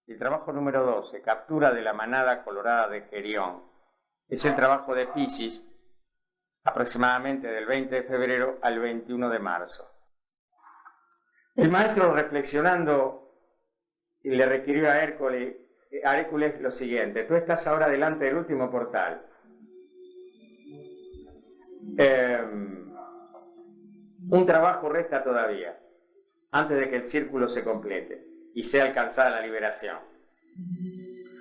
El trabajo número 12, captura de la manada colorada de Gerión. Es el trabajo de Piscis, aproximadamente del 20 de febrero al 21 de marzo. El maestro, reflexionando, le requirió a Hércules lo siguiente: tú estás ahora delante del último portal. Un trabajo resta todavía, antes de que el círculo se complete y sea alcanzada la liberación.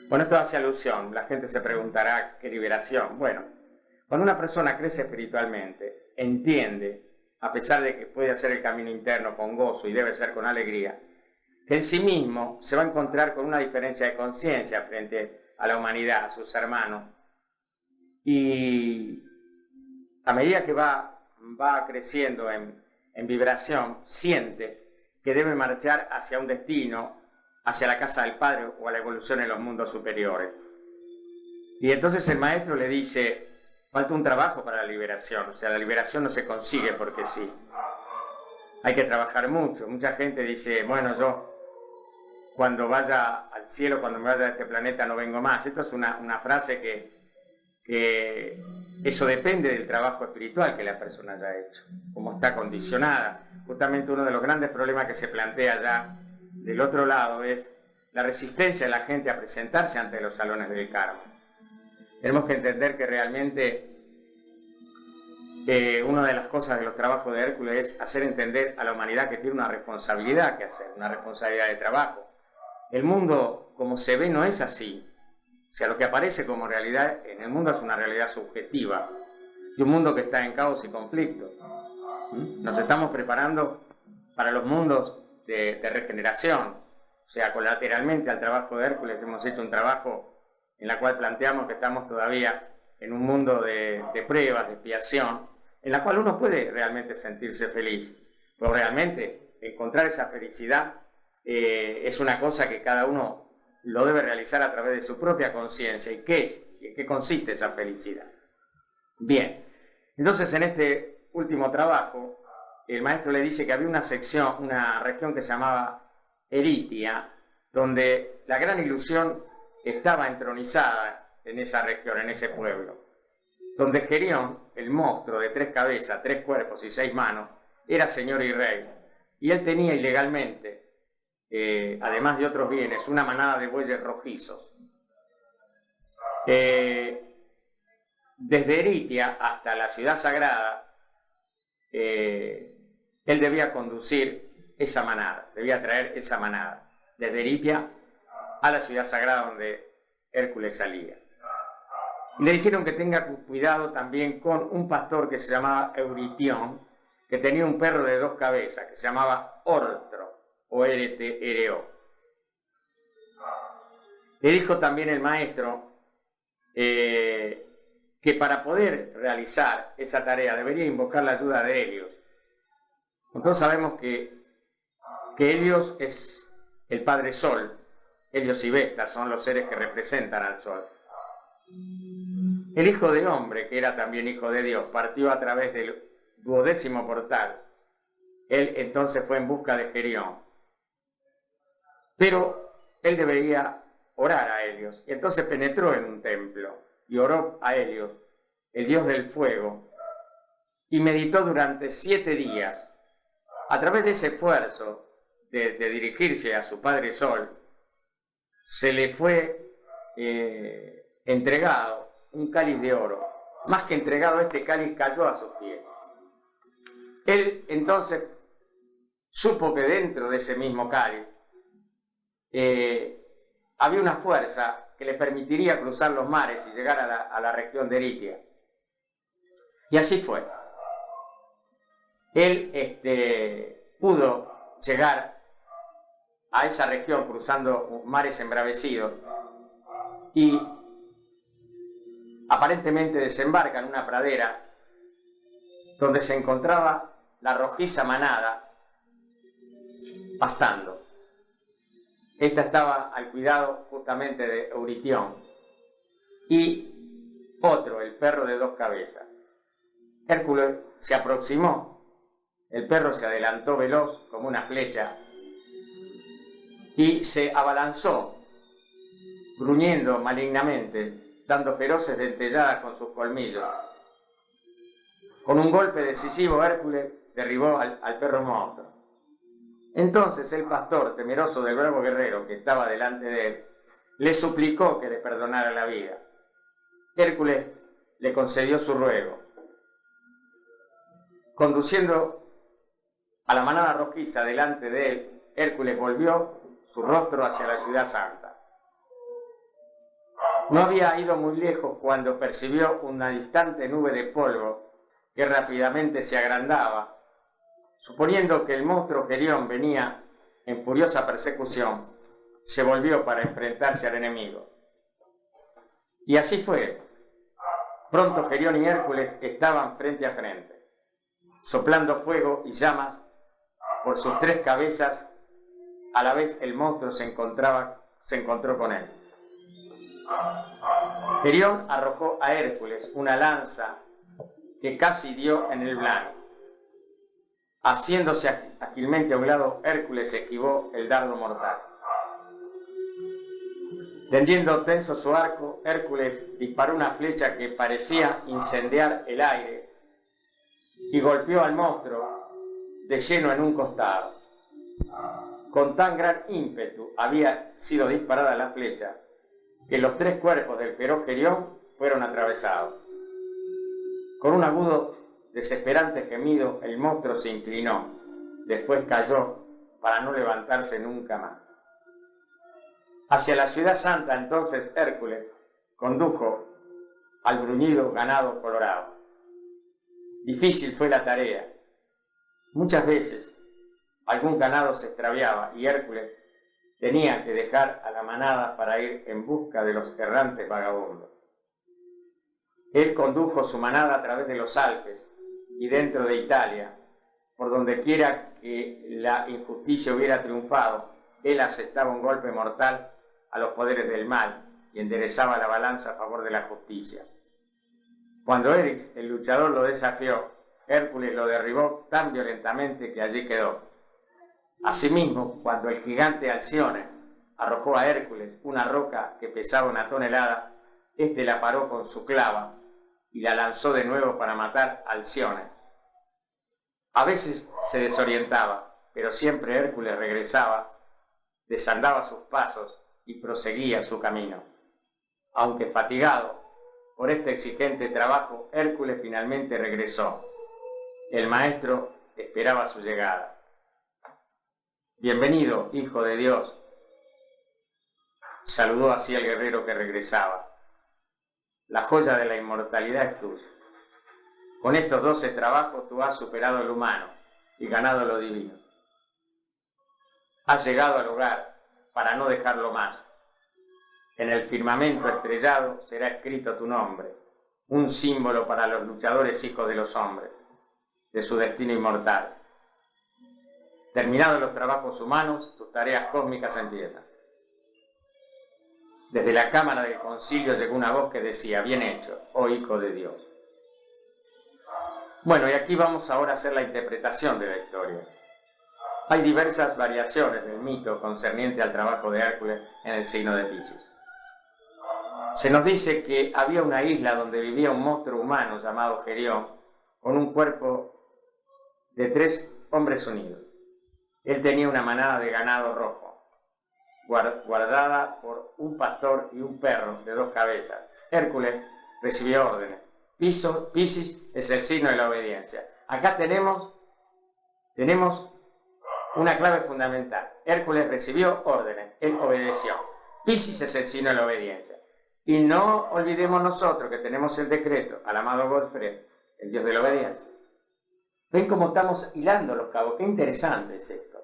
Bueno, esto hace alusión, la gente se preguntará, ¿qué liberación? Bueno, cuando una persona crece espiritualmente, entiende, a pesar de que puede hacer el camino interno con gozo y debe ser con alegría, que en sí mismo se va a encontrar con una diferencia de conciencia frente a la humanidad, a sus hermanos, y a medida que va creciendo en vibración, siente que debe marchar hacia un destino, hacia la casa del Padre o a la evolución en los mundos superiores. Y entonces el maestro le dice: falta un trabajo para la liberación, o sea, la liberación no se consigue porque sí. Hay que trabajar mucho. Mucha gente dice: bueno, yo cuando vaya al cielo, cuando me vaya a este planeta no vengo más. Esto es una frase que eso depende del trabajo espiritual que la persona haya hecho, cómo está condicionada. Justamente uno de los grandes problemas que se plantea ya del otro lado es la resistencia de la gente a presentarse ante los salones del karma. Tenemos que entender que realmente una de las cosas de los trabajos de Hércules es hacer entender a la humanidad que tiene una responsabilidad que hacer, una responsabilidad de trabajo. El mundo, como se ve, no es así. O sea, lo que aparece como realidad en el mundo es una realidad subjetiva, de un mundo que está en caos y conflicto. Nos estamos preparando para los mundos de regeneración. O sea, colateralmente al trabajo de Hércules hemos hecho un trabajo en el cual planteamos que estamos todavía en un mundo de pruebas, de expiación, en la cual uno puede realmente sentirse feliz. Pero realmente encontrar esa felicidad es una cosa que cada uno lo debe realizar a través de su propia conciencia. ¿Y qué es? ¿Y en qué consiste esa felicidad? Bien, entonces en este último trabajo, el maestro le dice que había una región que se llamaba Eritia, donde la gran ilusión estaba entronizada en esa región, en ese pueblo, donde Gerión, el monstruo de 3 cabezas, 3 cuerpos y 6 manos, era señor y rey, y él tenía ilegalmente, además de otros bienes, una manada de bueyes rojizos. Desde Eritia hasta la ciudad sagrada, él debía conducir esa manada, debía traer esa manada, desde Eritia a la ciudad sagrada donde Hércules salía. Le dijeron que tenga cuidado también con un pastor que se llamaba Euritión, que tenía un perro de 2 cabezas, que se llamaba Ortro, o Ereo. Le dijo también el maestro que para poder realizar esa tarea debería invocar la ayuda de Helios. Nosotros sabemos que Helios es el Padre Sol. Helios y Vesta son los seres que representan al Sol. El Hijo de Hombre, que era también Hijo de Dios, partió a través del 12º portal. Él entonces fue en busca de Gerión. Pero él debería orar a Helios. Y entonces penetró en un templo y oró a Helios, el dios del fuego, y meditó durante 7 días. A través de ese esfuerzo de dirigirse a su Padre Sol, se le fue entregado un cáliz de oro. Más que entregado, este cáliz cayó a sus pies. Él entonces supo que dentro de ese mismo cáliz había una fuerza que le permitiría cruzar los mares y llegar a la región de Eritia. Y así fue. Él pudo llegar a esa región cruzando mares embravecidos y aparentemente desembarca en una pradera donde se encontraba la rojiza manada pastando. Esta estaba al cuidado justamente de Euritión y otro, el perro de 2 cabezas. Hércules se aproximó, el perro se adelantó veloz como una flecha y se abalanzó gruñendo malignamente, dando feroces dentelladas con sus colmillos. Con un golpe decisivo, Hércules derribó al perro monstruo. Entonces el pastor, temeroso del bravo guerrero que estaba delante de él, le suplicó que le perdonara la vida. Hércules le concedió su ruego. Conduciendo a la manada rojiza delante de él, Hércules volvió su rostro hacia la ciudad santa. No había ido muy lejos cuando percibió una distante nube de polvo que rápidamente se agrandaba. Suponiendo que el monstruo Gerión venía en furiosa persecución, se volvió para enfrentarse al enemigo. Y así fue. Pronto Gerión y Hércules estaban frente a frente, soplando fuego y llamas por sus tres cabezas. A la vez el monstruo se encontró con él. Gerión arrojó a Hércules una lanza que casi dio en el blanco. Haciéndose ágilmente a un lado, Hércules esquivó el dardo mortal. Tendiendo tenso su arco, Hércules disparó una flecha que parecía incendiar el aire y golpeó al monstruo de lleno en un costado. Con tan gran ímpetu había sido disparada la flecha que los tres cuerpos del feroz Gerión fueron atravesados. Con un agudo, desesperante gemido, el monstruo se inclinó, después cayó para no levantarse nunca más. Hacia la ciudad santa entonces Hércules condujo al bruñido ganado colorado. Difícil fue la tarea. Muchas veces algún ganado se extraviaba y Hércules tenía que dejar a la manada para ir en busca de los errantes vagabundos. Él condujo su manada a través de los Alpes y dentro de Italia, por donde quiera que la injusticia hubiera triunfado, él asestaba un golpe mortal a los poderes del mal y enderezaba la balanza a favor de la justicia. Cuando Eris, el luchador, lo desafió, Hércules lo derribó tan violentamente que allí quedó. Asimismo, cuando el gigante Alcione arrojó a Hércules una roca que pesaba 1 tonelada, éste la paró con su clava y la lanzó de nuevo para matar a Alcione. A veces se desorientaba, pero siempre Hércules regresaba, desandaba sus pasos y proseguía su camino. Aunque fatigado por este exigente trabajo, Hércules finalmente regresó. El maestro esperaba su llegada. «Bienvenido, hijo de Dios», saludó así al guerrero que regresaba. «La joya de la inmortalidad es tuya. Con estos 12 trabajos tú has superado lo humano y ganado lo divino. Has llegado al hogar para no dejarlo más. En el firmamento estrellado será escrito tu nombre, un símbolo para los luchadores hijos de los hombres, de su destino inmortal. Terminados los trabajos humanos, tus tareas cósmicas empiezan». Desde la cámara del concilio llegó una voz que decía: «Bien hecho, oh hijo de Dios». Bueno, y aquí vamos ahora a hacer la interpretación de la historia. Hay diversas variaciones del mito concerniente al trabajo de Hércules en el signo de Piscis. Se nos dice que había una isla donde vivía un monstruo humano llamado Gerión, con un cuerpo de 3 hombres unidos. Él tenía una manada de ganado rojo, guardada por un pastor y un perro de 2 cabezas. Hércules recibió órdenes. Piscis es el signo de la obediencia. Acá tenemos una clave fundamental. Hércules recibió órdenes, él obedeció. Piscis es el signo de la obediencia. Y no olvidemos nosotros que tenemos el decreto al amado Godfrey, el Dios de la obediencia. ¿Ven cómo estamos hilando los cabos? Qué interesante es esto.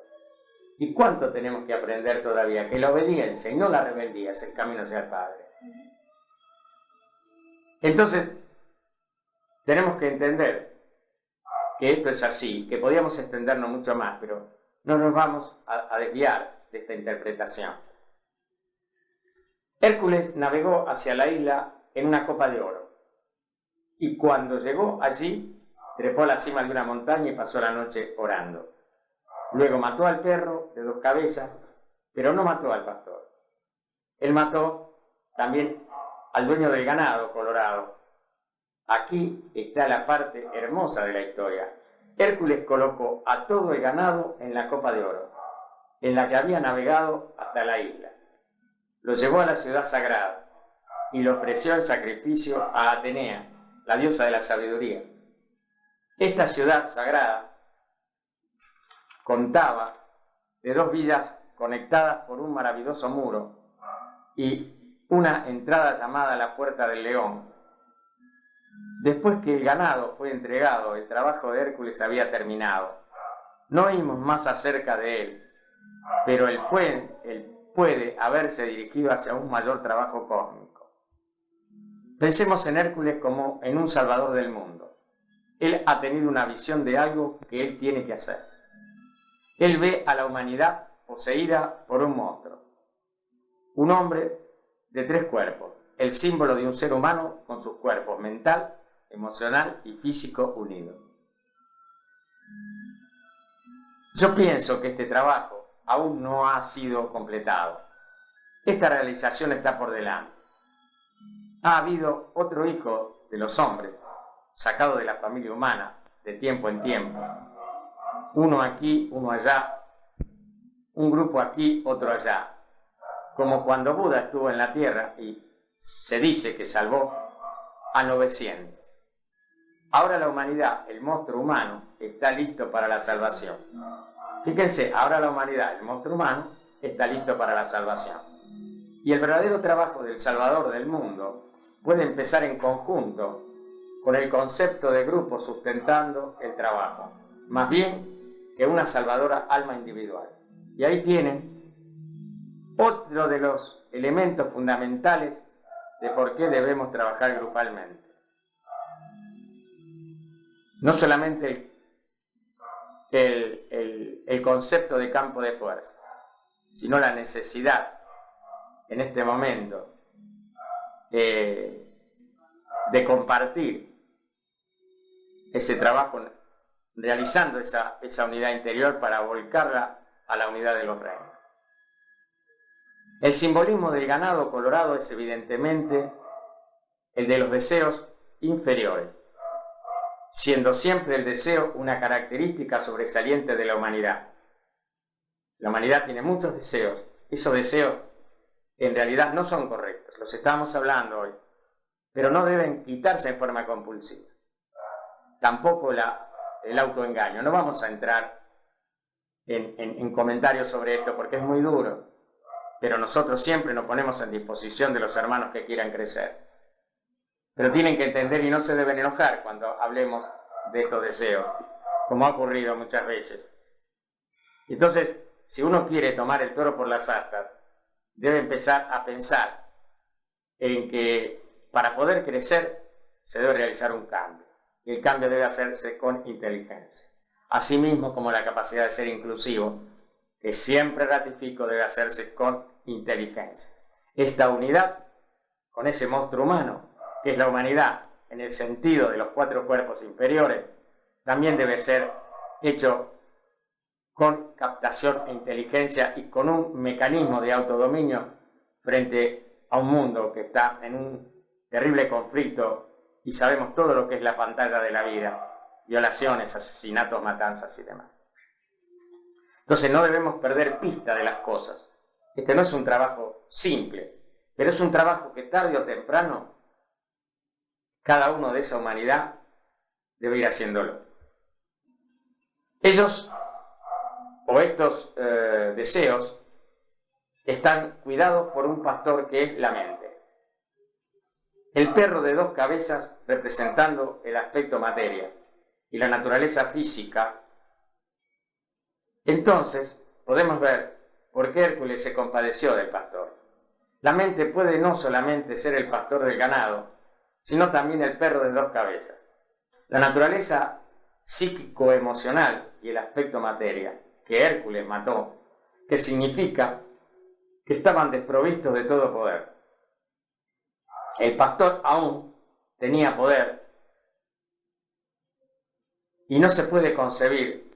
¿Y cuánto tenemos que aprender todavía? Que la obediencia y no la rebeldía es el camino hacia el Padre. Entonces, tenemos que entender que esto es así, que podíamos extendernos mucho más, pero no nos vamos a desviar de esta interpretación. Hércules navegó hacia la isla en una copa de oro, y cuando llegó allí, trepó a la cima de una montaña y pasó la noche orando. Luego mató al perro de 2 cabezas, pero no mató al pastor. Él mató también al dueño del ganado colorado. Aquí está la parte hermosa de la historia. Hércules colocó a todo el ganado en la copa de oro, en la que había navegado hasta la isla. Lo llevó a la ciudad sagrada y le ofreció el sacrificio a Atenea, la diosa de la sabiduría. Esta ciudad sagrada contaba de 2 villas conectadas por un maravilloso muro y una entrada llamada la Puerta del León. Después que el ganado fue entregado, el trabajo de Hércules había terminado. No oímos más acerca de él, pero él puede haberse dirigido hacia un mayor trabajo cósmico. Pensemos en Hércules como en un salvador del mundo. Él ha tenido una visión de algo que él tiene que hacer. Él ve a la humanidad poseída por un monstruo, un hombre de 3 cuerpos, el símbolo de un ser humano con sus cuerpos mental, emocional y físico unidos. Yo pienso que este trabajo aún no ha sido completado. Esta realización está por delante. Ha habido otro hijo de los hombres, sacado de la familia humana, de tiempo en tiempo. Uno aquí, uno allá, un grupo aquí, otro allá. Como cuando Buda estuvo en la tierra y se dice que salvó a 900. Ahora la humanidad, el monstruo humano, está listo para la salvación. Fíjense, ahora la humanidad, el monstruo humano, está listo para la salvación. Y el verdadero trabajo del Salvador del mundo puede empezar en conjunto con el concepto de grupo sustentando el trabajo, más bien que una salvadora alma individual. Y ahí tienen otro de los elementos fundamentales de por qué debemos trabajar grupalmente. No solamente el concepto de campo de fuerza, sino la necesidad en este momento de compartir ese trabajo, realizando esa unidad interior para volcarla a la unidad de los reinos. El simbolismo del ganado colorado es evidentemente el de los deseos inferiores, siendo siempre el deseo una característica sobresaliente de la humanidad. La humanidad tiene muchos deseos. Esos deseos en realidad no son correctos, los estamos hablando hoy, pero no deben quitarse en forma compulsiva. Tampoco el autoengaño. No vamos a entrar en comentarios sobre esto porque es muy duro, pero nosotros siempre nos ponemos en disposición de los hermanos que quieran crecer. Pero tienen que entender y no se deben enojar cuando hablemos de estos deseos, como ha ocurrido muchas veces. Entonces, si uno quiere tomar el toro por las astas, debe empezar a pensar en que para poder crecer se debe realizar un cambio. Y el cambio debe hacerse con inteligencia. Asimismo como la capacidad de ser inclusivo, que siempre ratifico, debe hacerse con inteligencia. Esta unidad con ese monstruo humano, que es la humanidad en el sentido de los 4 cuerpos inferiores, también debe ser hecho con captación e inteligencia y con un mecanismo de autodominio frente a un mundo que está en un terrible conflicto y sabemos todo lo que es la pantalla de la vida, violaciones, asesinatos, matanzas y demás. Entonces no debemos perder pista de las cosas. Este no es un trabajo simple, pero es un trabajo que tarde o temprano cada uno de esa humanidad debe ir haciéndolo. Ellos, o estos deseos, están cuidados por un pastor que es la mente. El perro de 2 cabezas representando el aspecto materia y la naturaleza física. Entonces podemos ver por qué Hércules se compadeció del pastor. La mente puede no solamente ser el pastor del ganado, sino también el perro de 2 cabezas. La naturaleza psíquico-emocional y el aspecto materia que Hércules mató, que significa que estaban desprovistos de todo poder. El pastor aún tenía poder y no se puede concebir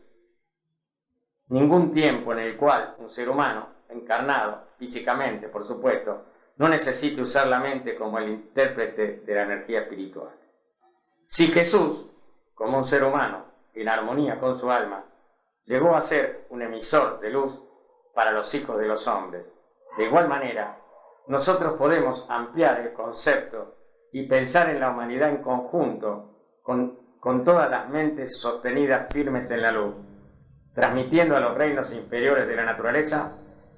ningún tiempo en el cual un ser humano, encarnado físicamente, por supuesto, no necesite usar la mente como el intérprete de la energía espiritual. Si Jesús, como un ser humano, en armonía con su alma, llegó a ser un emisor de luz para los hijos de los hombres, de igual manera, nosotros podemos ampliar el concepto y pensar en la humanidad en conjunto, con todas las mentes sostenidas firmes en la luz, transmitiendo a los reinos inferiores de la naturaleza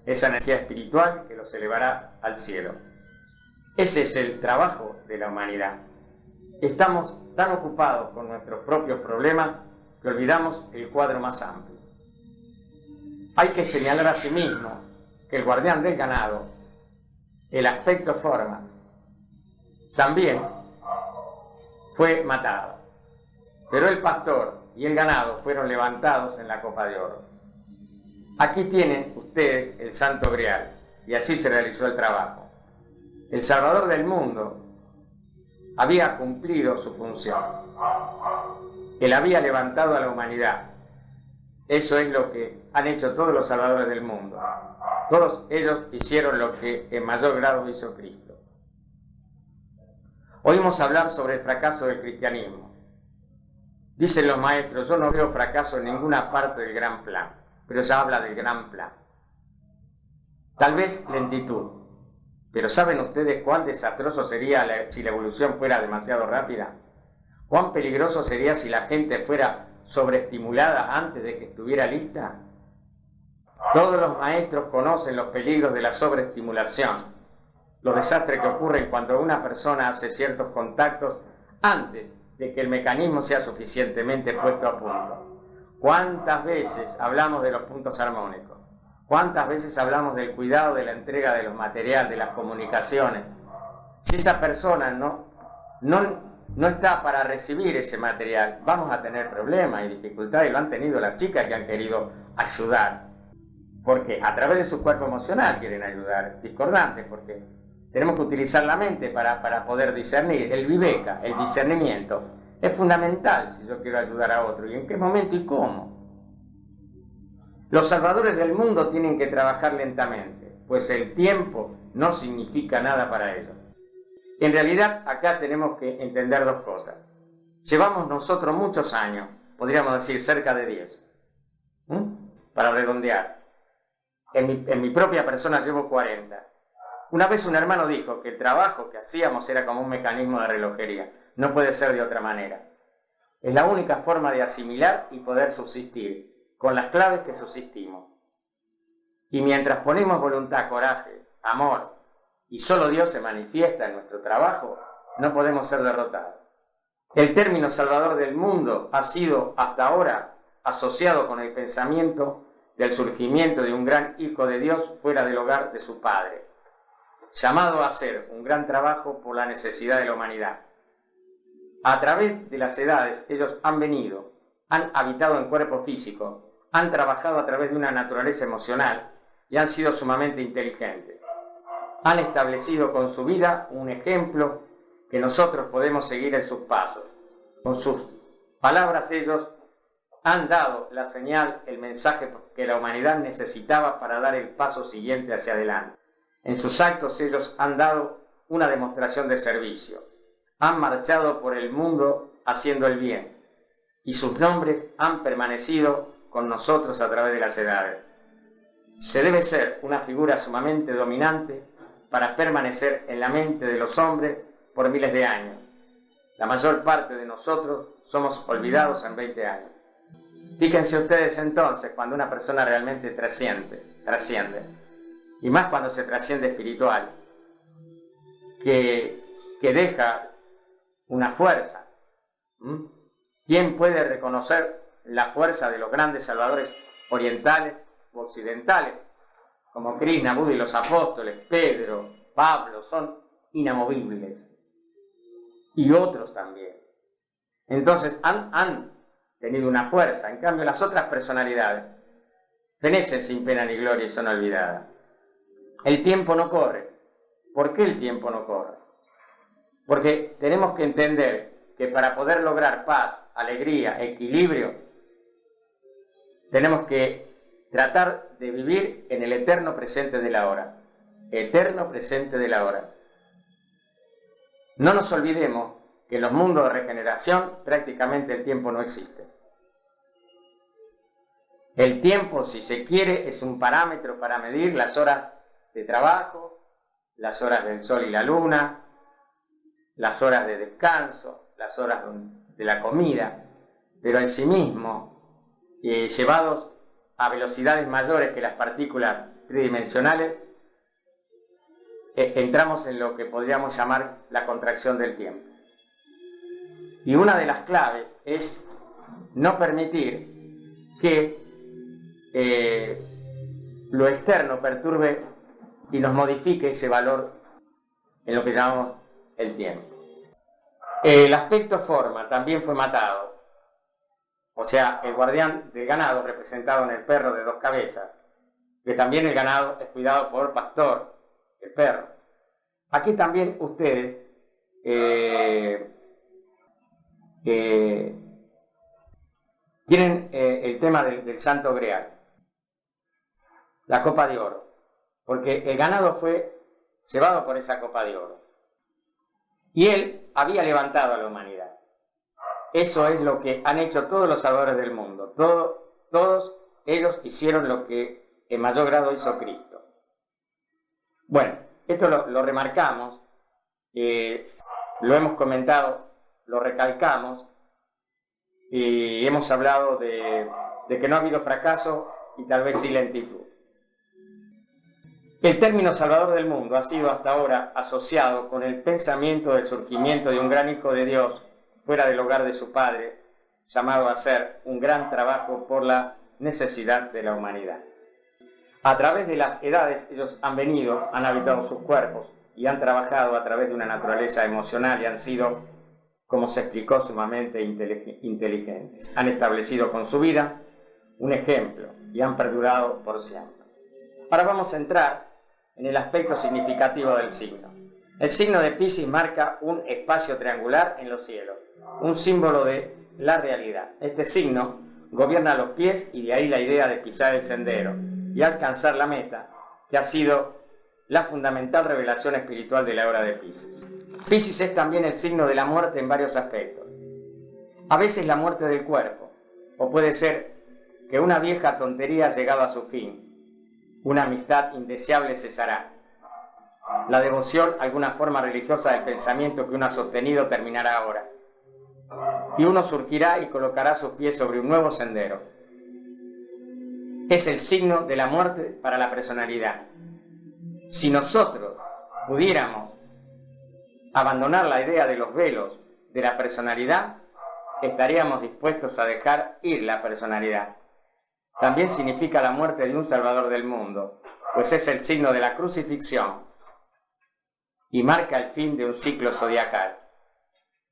esa energía espiritual que los elevará al cielo. Ese es el trabajo de la humanidad. Estamos tan ocupados con nuestros propios problemas que olvidamos el cuadro más amplio. Hay que señalar a sí mismo que el guardián del ganado, el aspecto forma, también fue matado, pero el pastor y el ganado fueron levantados en la copa de oro. Aquí tienen ustedes el Santo Grial, y así se realizó el trabajo. El Salvador del mundo había cumplido su función. Él había levantado a la humanidad. Eso es lo que han hecho todos los salvadores del mundo. Todos ellos hicieron lo que en mayor grado hizo Cristo. Oímos hablar sobre el fracaso del cristianismo. Dicen los maestros, yo no veo fracaso en ninguna parte del gran plan, pero se habla del gran plan. Tal vez lentitud, pero ¿saben ustedes cuán desastroso sería si la evolución fuera demasiado rápida? ¿Cuán peligroso sería si la gente fuera sobreestimulada antes de que estuviera lista? Todos los maestros conocen los peligros de la sobreestimulación, los desastres que ocurren cuando una persona hace ciertos contactos antes de que el mecanismo sea suficientemente puesto a punto. ¿Cuántas veces hablamos de los puntos armónicos? ¿Cuántas veces hablamos del cuidado de la entrega de los materiales, de las comunicaciones? Si esa persona no está para recibir ese material, vamos a tener problemas y dificultades, y lo han tenido las chicas que han querido ayudar. Porque a través de su cuerpo emocional quieren ayudar, discordantes, porque tenemos que utilizar la mente para poder discernir. El viveka, el discernimiento, es fundamental si yo quiero ayudar a otro. ¿Y en qué momento y cómo? Los salvadores del mundo tienen que trabajar lentamente, pues el tiempo no significa nada para ellos. En realidad, acá tenemos que entender dos cosas. Llevamos nosotros muchos años, podríamos decir cerca de 10, para redondear. En mi propia persona llevo 40. Una vez un hermano dijo que el trabajo que hacíamos era como un mecanismo de relojería. No puede ser de otra manera. Es la única forma de asimilar y poder subsistir, con las claves que subsistimos. Y mientras ponemos voluntad, coraje, amor, y solo Dios se manifiesta en nuestro trabajo, no podemos ser derrotados. El término Salvador del mundo ha sido hasta ahora asociado con el pensamiento del surgimiento de un gran hijo de Dios fuera del hogar de su padre, llamado a hacer un gran trabajo por la necesidad de la humanidad. A través de las edades ellos han venido, han habitado en cuerpo físico, han trabajado a través de una naturaleza emocional y han sido sumamente inteligentes. Han establecido con su vida un ejemplo que nosotros podemos seguir en sus pasos. Con sus palabras ellos han dado la señal, el mensaje que la humanidad necesitaba para dar el paso siguiente hacia adelante. En sus actos ellos han dado una demostración de servicio. Han marchado por el mundo haciendo el bien y sus nombres han permanecido con nosotros a través de las edades. Se debe ser una figura sumamente dominante para permanecer en la mente de los hombres por miles de años. La mayor parte de nosotros somos olvidados en 20 años. Fíjense ustedes entonces cuando una persona realmente trasciende, y más cuando se trasciende espiritual, que deja una fuerza. ¿Quién puede reconocer la fuerza de los grandes salvadores orientales u occidentales? Como Krishna, Buda y los apóstoles, Pedro, Pablo, son inamovibles. Y otros también. Entonces han tenido una fuerza. En cambio, las otras personalidades fenecen sin pena ni gloria y son olvidadas. El tiempo no corre. ¿Por qué el tiempo no corre? Porque tenemos que entender que para poder lograr paz, alegría, equilibrio, tenemos que tratar de vivir en el eterno presente de la hora. eterno presente del ahora. No nos olvidemos que en los mundos de regeneración prácticamente el tiempo no existe. El tiempo, si se quiere, es un parámetro para medir las horas de trabajo, las horas del sol y la luna, las horas de descanso, las horas de la comida, pero en sí mismo, llevados a velocidades mayores que las partículas tridimensionales, entramos en lo que podríamos llamar la contracción del tiempo. Y una de las claves es no permitir que lo externo perturbe y nos modifique ese valor en lo que llamamos el tiempo. El aspecto forma también fue matado, o sea, el guardián del ganado representado en el perro de 2 cabezas, que también el ganado es cuidado por pastor, el perro. Aquí también ustedes tienen el tema del Santo Grial, la copa de oro, porque el ganado fue llevado por esa copa de oro y él había levantado a la humanidad. Eso es lo que han hecho todos los salvadores del mundo. Todos ellos hicieron lo que en mayor grado hizo Cristo. Bueno, esto lo remarcamos, lo hemos comentado, lo recalcamos y hemos hablado de que no ha habido fracaso y tal vez sí lentitud. El término Salvador del mundo ha sido hasta ahora asociado con el pensamiento del surgimiento de un gran Hijo de Dios fuera del hogar de su Padre, llamado a hacer un gran trabajo por la necesidad de la humanidad. A través de las edades ellos han venido, han habitado sus cuerpos y han trabajado a través de una naturaleza emocional y han sido, como se explicó, sumamente inteligentes. Han establecido con su vida un ejemplo y han perdurado por siempre. Ahora vamos a entrar en el aspecto significativo del signo. El signo de Piscis marca un espacio triangular en los cielos, un símbolo de la realidad. Este signo gobierna los pies y de ahí la idea de pisar el sendero y alcanzar la meta, que ha sido la fundamental revelación espiritual de la hora de Piscis. Piscis es también el signo de la muerte en varios aspectos. A veces la muerte del cuerpo, o puede ser que una vieja tontería ha llegado a su fin. Una amistad indeseable cesará. La devoción, alguna forma religiosa del pensamiento que uno ha sostenido, terminará ahora. Y uno surgirá y colocará sus pies sobre un nuevo sendero. Es el signo de la muerte para la personalidad. Si nosotros pudiéramos abandonar la idea de los velos de la personalidad, estaríamos dispuestos a dejar ir la personalidad. También significa la muerte de un Salvador del mundo, pues es el signo de la crucifixión y marca el fin de un ciclo zodiacal.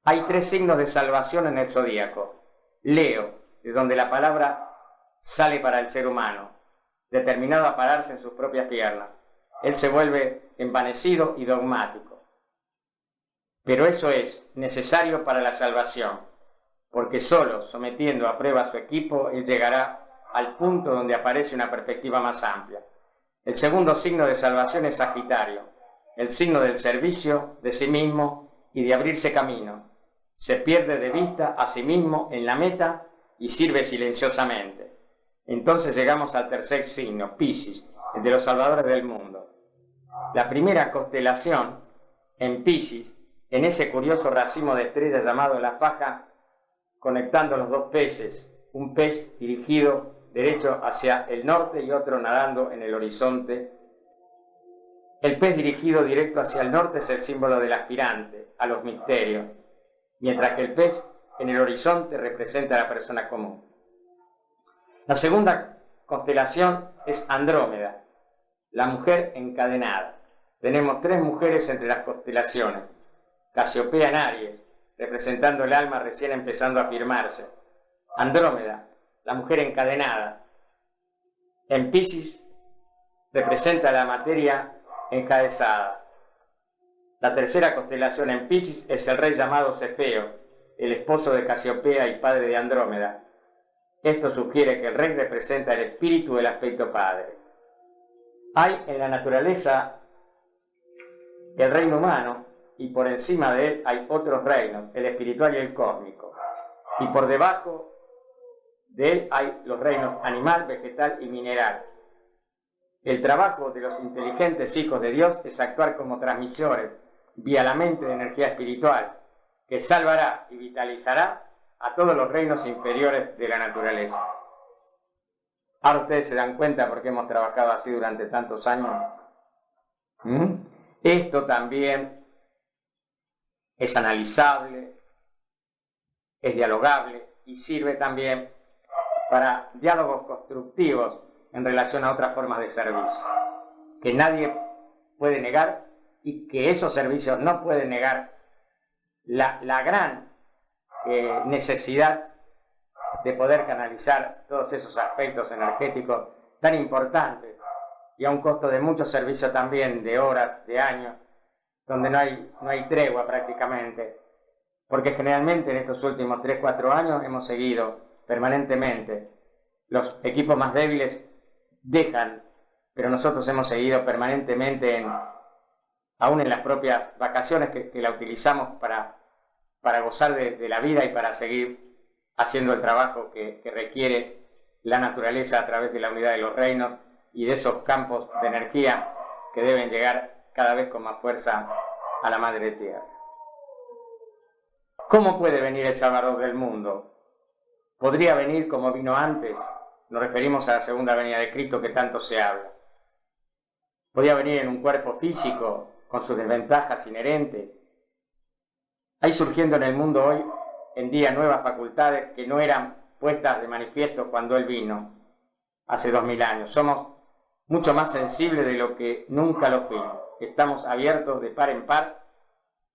Hay 3 signos de salvación en el zodíaco. Leo, de donde la palabra sale para el ser humano, determinado a pararse en sus propias piernas. Él se vuelve envanecido y dogmático. Pero eso es necesario para la salvación, porque solo sometiendo a prueba a su equipo, él llegará al punto donde aparece una perspectiva más amplia. El segundo signo de salvación es Sagitario, el signo del servicio de sí mismo y de abrirse camino. Se pierde de vista a sí mismo en la meta y sirve silenciosamente. Entonces llegamos al tercer signo, Piscis, el de los salvadores del mundo. La primera constelación en Piscis, en ese curioso racimo de estrellas llamado la faja, conectando los 2 peces, un pez dirigido derecho hacia el norte y otro nadando en el horizonte. El pez dirigido directo hacia el norte es el símbolo del aspirante a los misterios, mientras que el pez en el horizonte representa a la persona común. La segunda constelación es Andrómeda, la mujer encadenada. Tenemos 3 mujeres entre las constelaciones. Casiopea en Aries, representando el alma recién empezando a afirmarse. Andrómeda, la mujer encadenada. En Piscis representa la materia enjaezada. La tercera constelación en Piscis es el rey llamado Cefeo, el esposo de Casiopea y padre de Andrómeda. Esto sugiere que el rey representa el espíritu del aspecto padre. Hay en la naturaleza el reino humano, y por encima de él hay otros reinos, el espiritual y el cósmico. Y por debajo de él hay los reinos animal, vegetal y mineral. El trabajo de los inteligentes hijos de Dios es actuar como transmisores vía la mente de energía espiritual, que salvará y vitalizará a todos los reinos inferiores de la naturaleza. Ahora ustedes se dan cuenta por qué hemos trabajado así durante tantos años. Esto también es analizable, es dialogable y sirve también para diálogos constructivos en relación a otras formas de servicio, que nadie puede negar y que esos servicios no pueden negar la gran necesidad de poder canalizar todos esos aspectos energéticos tan importantes y a un costo de mucho servicio también, de horas, de años, donde no hay tregua prácticamente, porque generalmente en estos últimos 3-4 años hemos seguido permanentemente. Los equipos más débiles dejan, pero nosotros hemos seguido permanentemente, aún en las propias vacaciones que la utilizamos para gozar de la vida y para seguir haciendo el trabajo que requiere la naturaleza a través de la unidad de los reinos y de esos campos de energía que deben llegar cada vez con más fuerza a la Madre Tierra. ¿Cómo puede venir el Salvador del mundo? ¿Podría venir como vino antes? Nos referimos a la segunda venida de Cristo que tanto se habla. ¿Podría venir en un cuerpo físico con sus desventajas inherentes? Hay surgiendo en el mundo hoy en día nuevas facultades que no eran puestas de manifiesto cuando Él vino hace 2000 años. Somos mucho más sensibles de lo que nunca lo fuimos. Estamos abiertos de par en par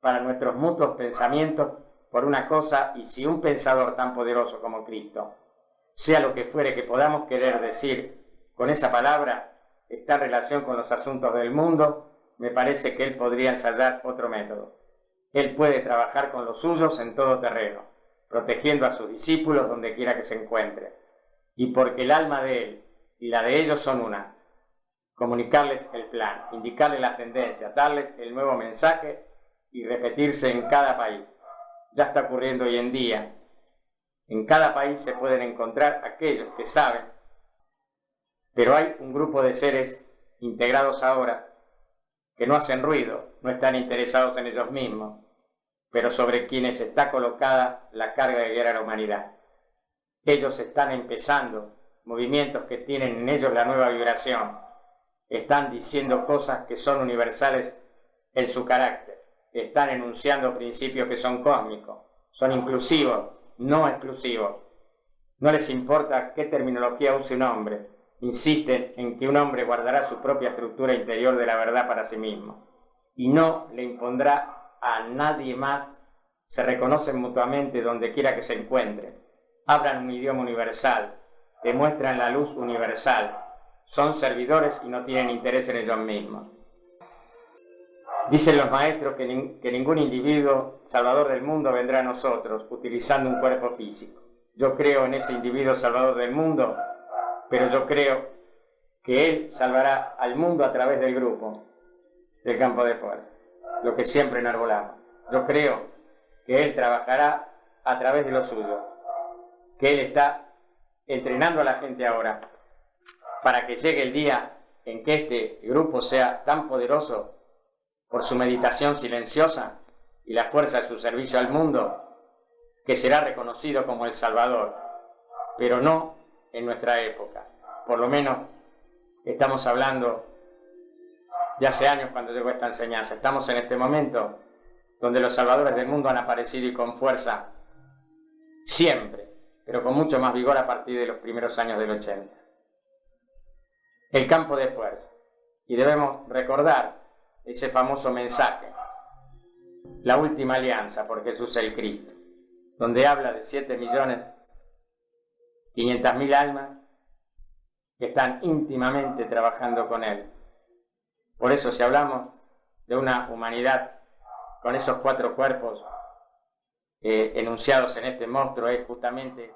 para nuestros mutuos pensamientos por una cosa, y si un pensador tan poderoso como Cristo, sea lo que fuere que podamos querer decir con esa palabra, está en relación con los asuntos del mundo, me parece que Él podría ensayar otro método. Él puede trabajar con los suyos en todo terreno, protegiendo a sus discípulos donde quiera que se encuentren. Y porque el alma de Él y la de ellos son una, comunicarles el plan, indicarles las tendencias, darles el nuevo mensaje y repetirse en cada país. Ya está ocurriendo hoy en día. En cada país se pueden encontrar aquellos que saben, pero hay un grupo de seres integrados ahora que no hacen ruido, no están interesados en ellos mismos, pero sobre quienes está colocada la carga de guiar a la humanidad. Ellos están empezando movimientos que tienen en ellos la nueva vibración, están diciendo cosas que son universales en su carácter, están enunciando principios que son cósmicos, son inclusivos, no exclusivos. No les importa qué terminología use un hombre, insisten en que un hombre guardará su propia estructura interior de la verdad para sí mismo y no le impondrá a nadie más. Se reconocen mutuamente donde quiera que se encuentren, hablan un idioma universal, demuestran la luz universal, son servidores y no tienen interés en ellos mismos. Dicen los maestros que ningún individuo salvador del mundo vendrá a nosotros utilizando un cuerpo físico. Yo creo en ese individuo salvador del mundo, pero yo creo que Él salvará al mundo a través del grupo, del campo de fuerza, lo que siempre enarbolamos. Yo creo que Él trabajará a través de lo suyo, que Él está entrenando a la gente ahora para que llegue el día en que este grupo sea tan poderoso por su meditación silenciosa y la fuerza de su servicio al mundo, que será reconocido como el Salvador, pero no en nuestra época. Por lo menos estamos hablando de hace años cuando llegó esta enseñanza. Estamos en este momento donde los salvadores del mundo han aparecido y con fuerza siempre, pero con mucho más vigor a partir de los primeros años del 80. El campo de fuerza. Y debemos recordar ese famoso mensaje, la última alianza por Jesús el Cristo, donde habla de 7.500.000 almas que están íntimamente trabajando con Él. Por eso, si hablamos de una humanidad con esos 4 cuerpos enunciados en este monstruo, es justamente